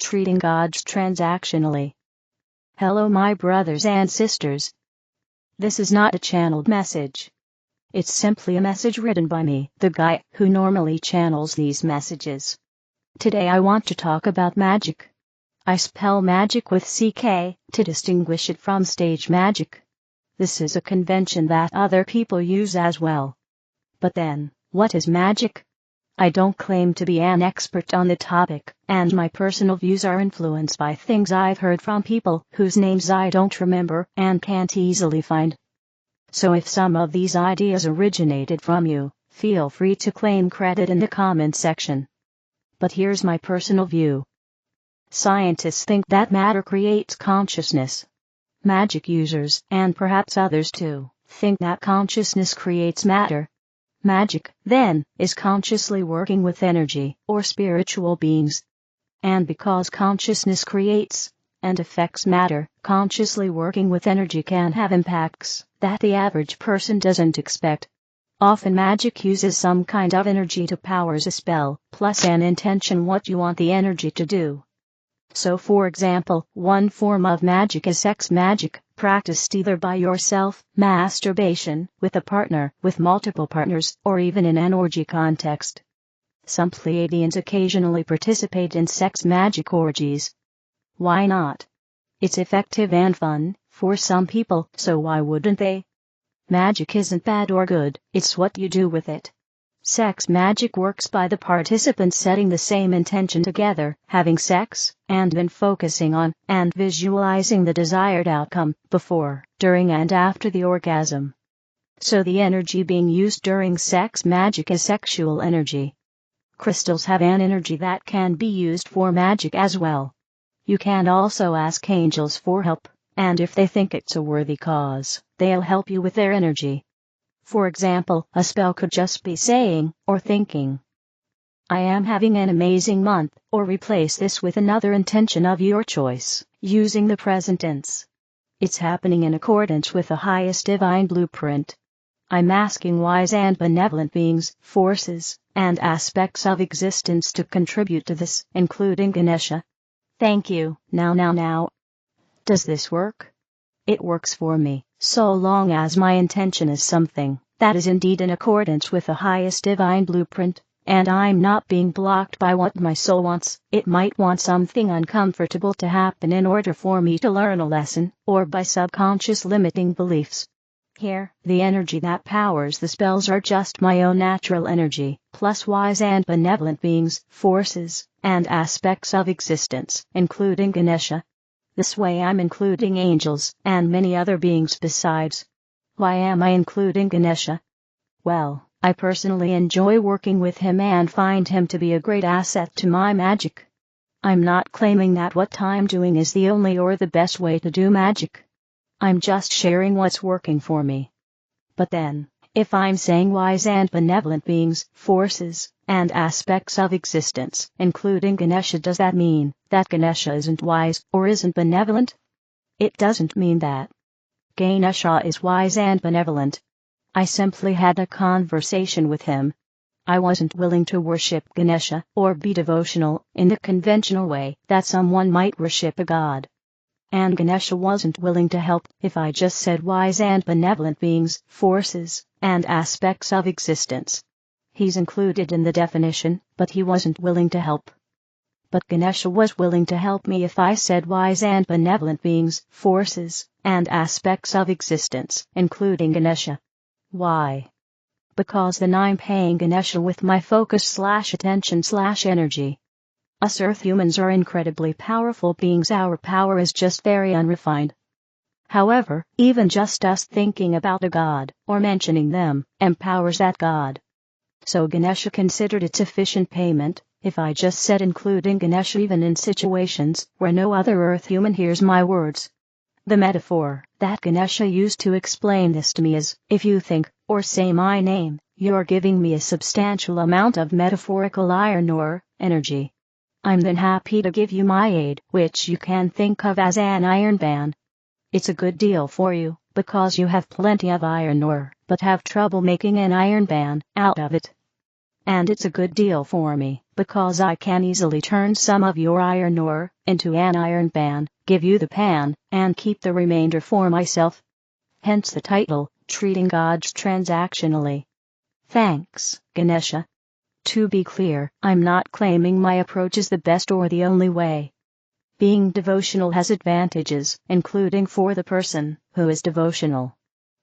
Treating gods transactionally. Hello my brothers and sisters. This is not a channeled message. It's simply a message written by me, the guy who normally channels these messages. Today I want to talk about magic. I spell magic with CK to distinguish it from stage magic. This is a convention that other people use as well. But then, what is magic? I don't claim to be an expert on the topic, and my personal views are influenced by things I've heard from people whose names I don't remember and can't easily find. So if some of these ideas originated from you, feel free to claim credit in the comment section. But here's my personal view. Scientists think that matter creates consciousness. Magic users, and perhaps others too, think that consciousness creates matter. Magic, then, is consciously working with energy, or spiritual beings. And because consciousness creates and affects matter, consciously working with energy can have impacts that the average person doesn't expect. Often magic uses some kind of energy to power a spell, plus an intention what you want the energy to do. So for example, one form of magic is sex magic, practiced either by yourself, masturbation, with a partner, with multiple partners, or even in an orgy context. Some Pleiadians occasionally participate in sex magic orgies. Why not? It's effective and fun for some people, so why wouldn't they? Magic isn't bad or good, it's what you do with it. Sex magic works by the participants setting the same intention together, having sex, and then focusing on and visualizing the desired outcome before, during and after the orgasm. So the energy being used during sex magic is sexual energy. Crystals have an energy that can be used for magic as well. You can also ask angels for help, and if they think it's a worthy cause, they'll help you with their energy. For example, a spell could just be saying, or thinking, I am having an amazing month, or replace this with another intention of your choice, using the present tense. It's happening in accordance with the highest divine blueprint. I'm asking wise and benevolent beings, forces, and aspects of existence to contribute to this, including Ganesha. Thank you. Now. Does this work? It works for me, so long as my intention is something that is indeed in accordance with the highest divine blueprint, and I'm not being blocked by what my soul wants. It might want something uncomfortable to happen in order for me to learn a lesson, or by subconscious limiting beliefs. Here, the energy that powers the spells are just my own natural energy, plus wise and benevolent beings, forces, and aspects of existence, including Ganesha. This way I'm including angels, and many other beings besides. Why am I including Ganesha? Well, I personally enjoy working with him and find him to be a great asset to my magic. I'm not claiming that what I'm doing is the only or the best way to do magic. I'm just sharing what's working for me. But then, if I'm saying wise and benevolent beings, forces, and aspects of existence, including Ganesha, does that mean that Ganesha isn't wise or isn't benevolent? It doesn't mean that. Ganesha is wise and benevolent. I simply had a conversation with him. I wasn't willing to worship Ganesha or be devotional in the conventional way that someone might worship a god. And Ganesha wasn't willing to help if I just said wise and benevolent beings, forces, and aspects of existence. He's included in the definition, but he wasn't willing to help. But Ganesha was willing to help me if I said wise and benevolent beings, forces, and aspects of existence, including Ganesha. Why? Because then I'm paying Ganesha with my focus/attention/energy. Us Earth humans are incredibly powerful beings. Our power is just very unrefined. However, even just us thinking about a god, or mentioning them, empowers that god. So Ganesha considered it sufficient payment, if I just said including Ganesha even in situations where no other Earth human hears my words. The metaphor that Ganesha used to explain this to me is, if you think, or say my name, you're giving me a substantial amount of metaphorical iron or energy. I'm then happy to give you my aid, which you can think of as an iron band. It's a good deal for you, because you have plenty of iron ore, but have trouble making an iron band out of it. And it's a good deal for me, because I can easily turn some of your iron ore into an iron pan, give you the pan, and keep the remainder for myself. Hence the title, Treating Gods Transactionally. Thanks, Ganesha. To be clear, I'm not claiming my approach is the best or the only way. Being devotional has advantages, including for the person who is devotional.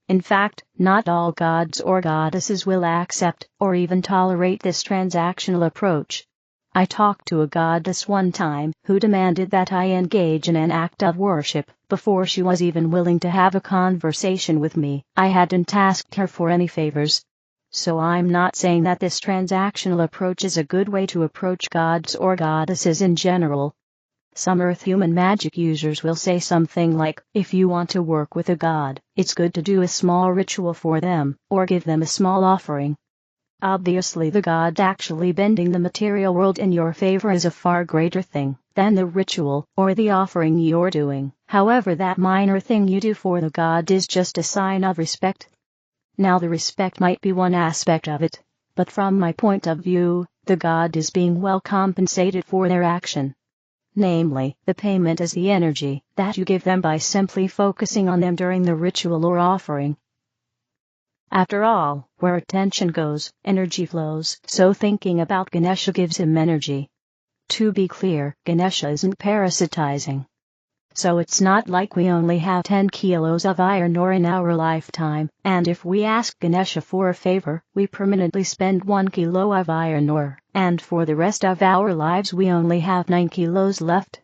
In fact, not all gods or goddesses will accept or even tolerate this transactional approach. I talked to a goddess one time who demanded that I engage in an act of worship before she was even willing to have a conversation with me. I hadn't asked her for any favors. So I'm not saying that this transactional approach is a good way to approach gods or goddesses in general. Some Earth human magic users will say something like, if you want to work with a god, it's good to do a small ritual for them, or give them a small offering. Obviously the god actually bending the material world in your favor is a far greater thing than the ritual or the offering you're doing. However, that minor thing you do for the god is just a sign of respect. Now the respect might be one aspect of it, but from my point of view, the god is being well compensated for their action. Namely, the payment is the energy that you give them by simply focusing on them during the ritual or offering. After all, where attention goes, energy flows, so thinking about Ganesha gives him energy. To be clear, Ganesha isn't parasitizing. So it's not like we only have 10 kilos of iron ore in our lifetime, and if we ask Ganesha for a favor, we permanently spend 1 kilo of iron ore, and for the rest of our lives we only have 9 kilos left.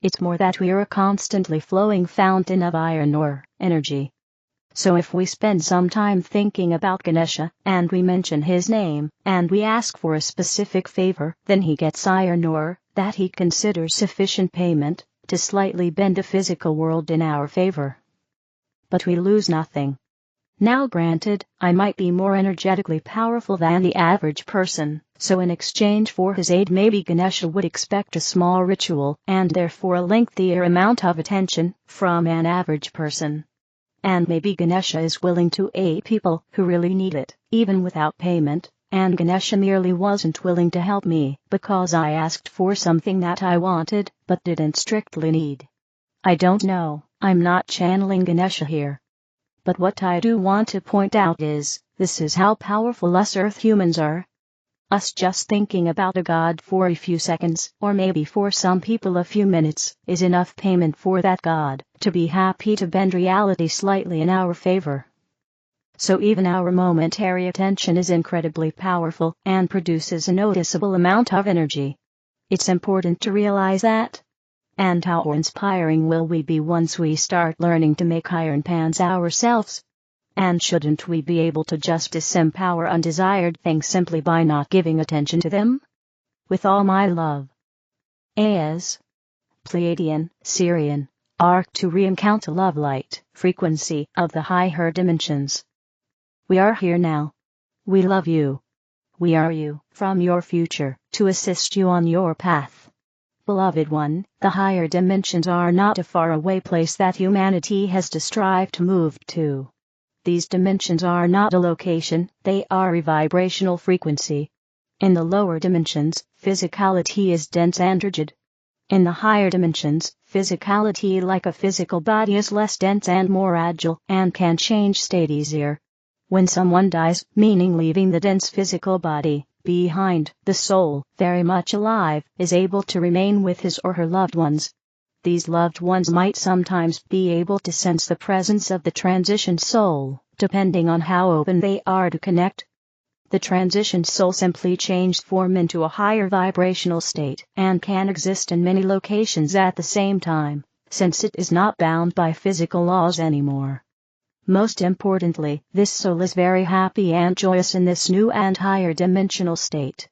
It's more that we're a constantly flowing fountain of iron ore, energy. So if we spend some time thinking about Ganesha, and we mention his name, and we ask for a specific favor, then he gets iron ore that he considers sufficient payment to slightly bend the physical world in our favor. But we lose nothing. Now granted, I might be more energetically powerful than the average person, so in exchange for his aid maybe Ganesha would expect a small ritual and therefore a lengthier amount of attention from an average person. And maybe Ganesha is willing to aid people who really need it, even without payment. And Ganesha merely wasn't willing to help me because I asked for something that I wanted but didn't strictly need. I don't know, I'm not channeling Ganesha here. But what I do want to point out is, this is how powerful us Earth humans are. Us just thinking about a god for a few seconds, or maybe for some people a few minutes, is enough payment for that god to be happy to bend reality slightly in our favor. So even our momentary attention is incredibly powerful and produces a noticeable amount of energy. It's important to realize that. And how inspiring will we be once we start learning to make iron pans ourselves? And shouldn't we be able to just disempower undesired things simply by not giving attention to them? With all my love. As Pleiadian, Sirian, Arcturian count love light, frequency of the higher dimensions. We are here now. We love you. We are you, from your future, to assist you on your path. Beloved one, the higher dimensions are not a faraway place that humanity has to strive to move to. These dimensions are not a location, they are a vibrational frequency. In the lower dimensions, physicality is dense and rigid. In the higher dimensions, physicality like a physical body is less dense and more agile, and can change state easier. When someone dies, meaning leaving the dense physical body behind, the soul, very much alive, is able to remain with his or her loved ones. These loved ones might sometimes be able to sense the presence of the transition soul, depending on how open they are to connect. The transition soul simply changed form into a higher vibrational state, and can exist in many locations at the same time, since it is not bound by physical laws anymore. Most importantly, this soul is very happy and joyous in this new and higher dimensional state.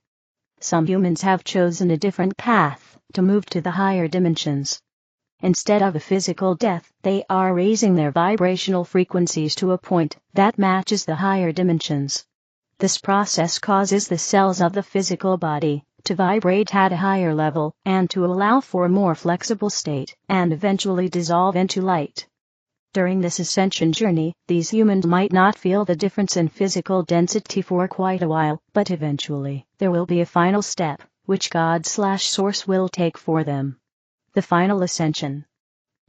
Some humans have chosen a different path to move to the higher dimensions. Instead of a physical death, they are raising their vibrational frequencies to a point that matches the higher dimensions. This process causes the cells of the physical body to vibrate at a higher level and to allow for a more flexible state and eventually dissolve into light. During this ascension journey, these humans might not feel the difference in physical density for quite a while, but eventually, there will be a final step, which God/Source will take for them. The final ascension.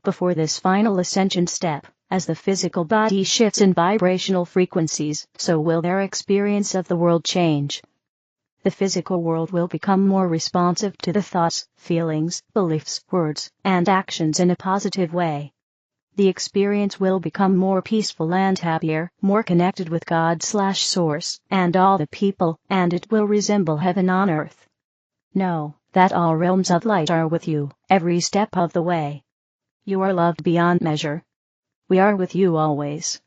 Before this final ascension step, as the physical body shifts in vibrational frequencies, so will their experience of the world change. The physical world will become more responsive to the thoughts, feelings, beliefs, words, and actions in a positive way. The experience will become more peaceful and happier, more connected with God/Source, and all the people, and it will resemble heaven on earth. Know that all realms of light are with you, every step of the way. You are loved beyond measure. We are with you always.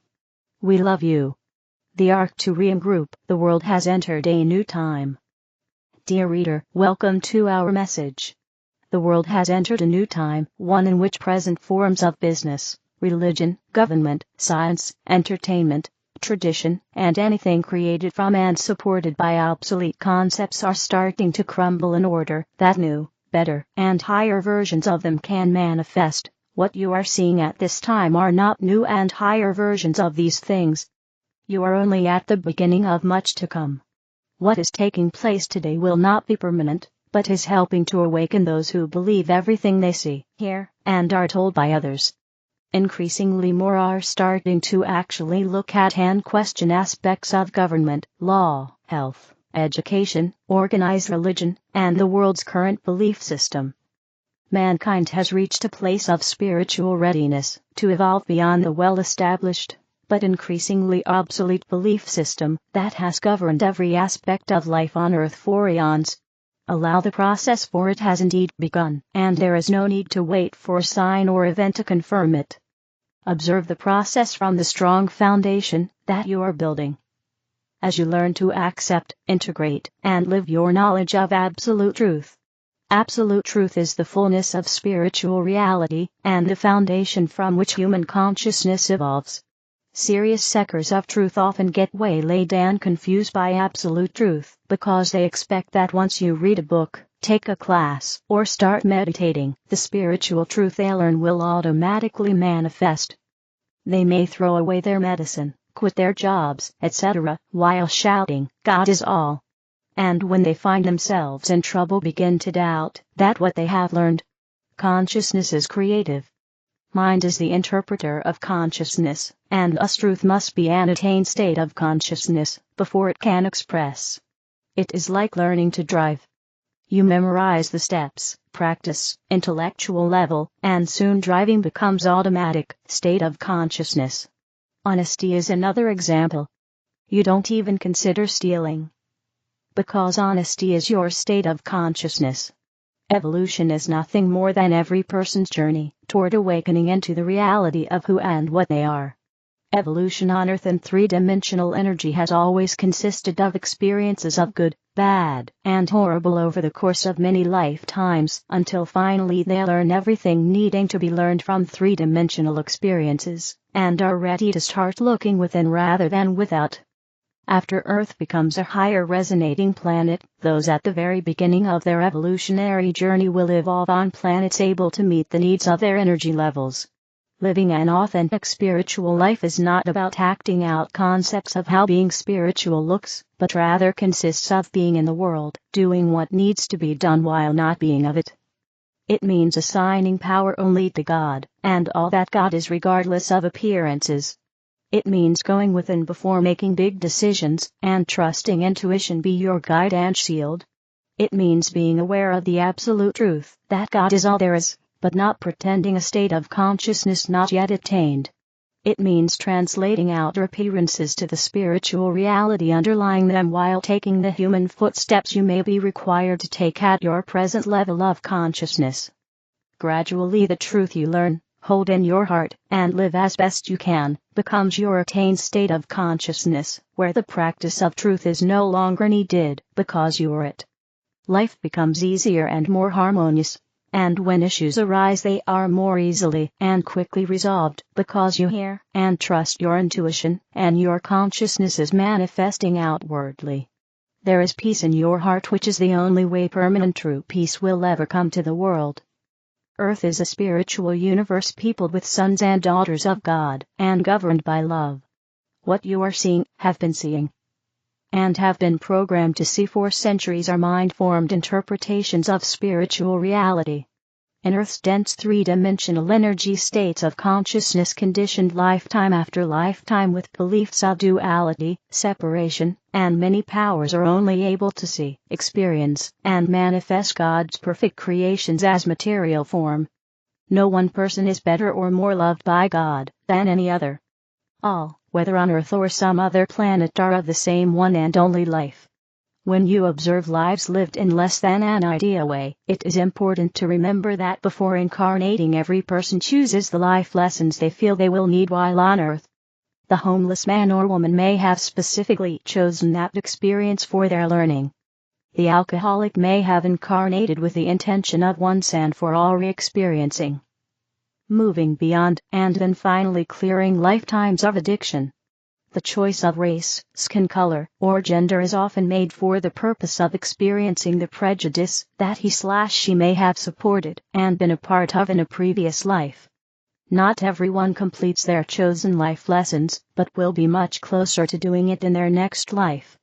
We love you. The Arcturian group, the world has entered a new time. Dear reader, welcome to our message. The world has entered a new time, one in which present forms of business, religion, government, science, entertainment, tradition, and anything created from and supported by obsolete concepts are starting to crumble in order that new, better, and higher versions of them can manifest. What you are seeing at this time are not new and higher versions of these things. You are only at the beginning of much to come. What is taking place today will not be permanent, but is helping to awaken those who believe everything they see, hear, and are told by others. Increasingly more are starting to actually look at and question aspects of government, law, health, education, organized religion, and the world's current belief system. Mankind has reached a place of spiritual readiness to evolve beyond the well-established, but increasingly obsolete belief system that has governed every aspect of life on Earth for eons. Allow the process, for it has indeed begun, and there is no need to wait for a sign or event to confirm it. Observe the process from the strong foundation that you are building. As you learn to accept, integrate, and live your knowledge of absolute truth. Absolute truth is the fullness of spiritual reality, and the foundation from which human consciousness evolves. Serious seekers of truth often get waylaid and confused by absolute truth, because they expect that once you read a book, take a class, or start meditating, the spiritual truth they learn will automatically manifest. They may throw away their medicine, quit their jobs, etc., while shouting, "God is all." And when they find themselves in trouble, begin to doubt that what they have learned. Consciousness is creative. Mind is the interpreter of consciousness, and thus truth must be an attained state of consciousness before it can express. It is like learning to drive. You memorize the steps, practice, intellectual level, and soon driving becomes automatic, state of consciousness. Honesty is another example. You don't even consider stealing, because honesty is your state of consciousness. Evolution is nothing more than every person's journey toward awakening into the reality of who and what they are. Evolution on Earth in three-dimensional energy has always consisted of experiences of good, bad, and horrible over the course of many lifetimes, until finally they learn everything needing to be learned from three-dimensional experiences, and are ready to start looking within rather than without. After Earth becomes a higher resonating planet, those at the very beginning of their evolutionary journey will evolve on planets able to meet the needs of their energy levels. Living an authentic spiritual life is not about acting out concepts of how being spiritual looks, but rather consists of being in the world, doing what needs to be done while not being of it. It means assigning power only to God, and all that God is regardless of appearances. It means going within before making big decisions, and trusting intuition be your guide and shield. It means being aware of the absolute truth, that God is all there is, but not pretending a state of consciousness not yet attained. It means translating outer appearances to the spiritual reality underlying them while taking the human footsteps you may be required to take at your present level of consciousness. Gradually the truth you learn, hold in your heart, and live as best you can, becomes your attained state of consciousness, where the practice of truth is no longer needed, because you are it. Life becomes easier and more harmonious, and when issues arise they are more easily and quickly resolved, because you hear and trust your intuition, and your consciousness is manifesting outwardly. There is peace in your heart, which is the only way permanent true peace will ever come to the world. Earth is a spiritual universe peopled with sons and daughters of God, and governed by love. What you are seeing, have been seeing. and have been programmed to see for centuries are mind-formed interpretations of spiritual reality. In Earth's dense three-dimensional energy states of consciousness conditioned lifetime after lifetime with beliefs of duality, separation, and many powers are only able to see, experience, and manifest God's perfect creations as material form. No one person is better or more loved by God than any other. All, whether on Earth or some other planet, are of the same one and only life. When you observe lives lived in less than an ideal way, it is important to remember that before incarnating every person chooses the life lessons they feel they will need while on Earth. The homeless man or woman may have specifically chosen that experience for their learning. The alcoholic may have incarnated with the intention of once and for all re-experiencing, moving beyond, and then finally clearing lifetimes of addiction. The choice of race, skin color, or gender is often made for the purpose of experiencing the prejudice that he/she may have supported and been a part of in a previous life. Not everyone completes their chosen life lessons, but will be much closer to doing it in their next life.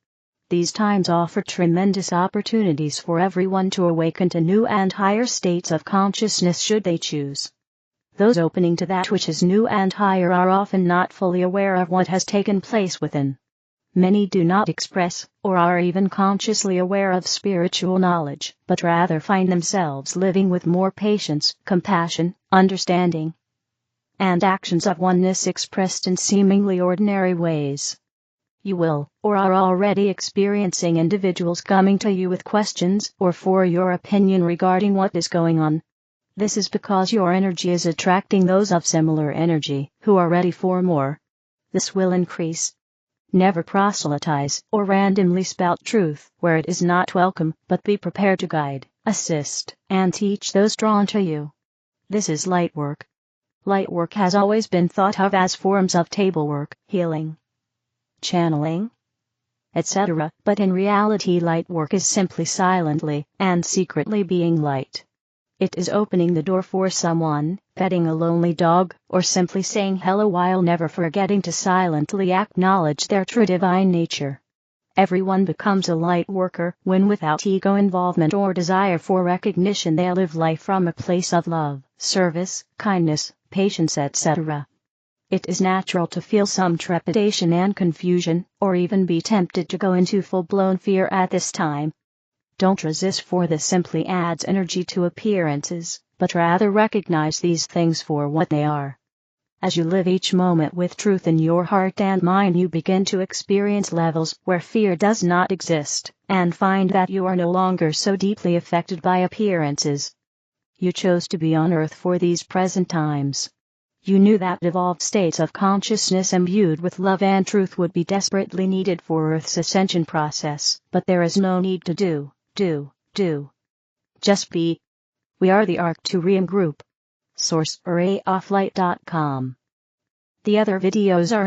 These times offer tremendous opportunities for everyone to awaken to new and higher states of consciousness should they choose. Those opening to that which is new and higher are often not fully aware of what has taken place within. Many do not express, or are even consciously aware of spiritual knowledge, but rather find themselves living with more patience, compassion, understanding, and actions of oneness expressed in seemingly ordinary ways. You will, or are already experiencing individuals coming to you with questions or for your opinion regarding what is going on. This is because your energy is attracting those of similar energy, who are ready for more. This will increase. Never proselytize or randomly spout truth where it is not welcome, but be prepared to guide, assist, and teach those drawn to you. This is light work. Light work has always been thought of as forms of table work, healing, channeling, etc., but in reality light work is simply silently and secretly being light. It is opening the door for someone, petting a lonely dog, or simply saying hello while never forgetting to silently acknowledge their true divine nature. Everyone becomes a light worker when without ego involvement or desire for recognition they live life from a place of love, service, kindness, patience, etc. It is natural to feel some trepidation and confusion, or even be tempted to go into full-blown fear at this time. Don't resist, for this simply adds energy to appearances, but rather recognize these things for what they are. As you live each moment with truth in your heart and mind, you begin to experience levels where fear does not exist, and find that you are no longer so deeply affected by appearances. You chose to be on Earth for these present times. You knew that evolved states of consciousness imbued with love and truth would be desperately needed for Earth's ascension process, but there is no need to do. Just be. We are the Arcturian group. Source: arrayoflight.com. The other videos are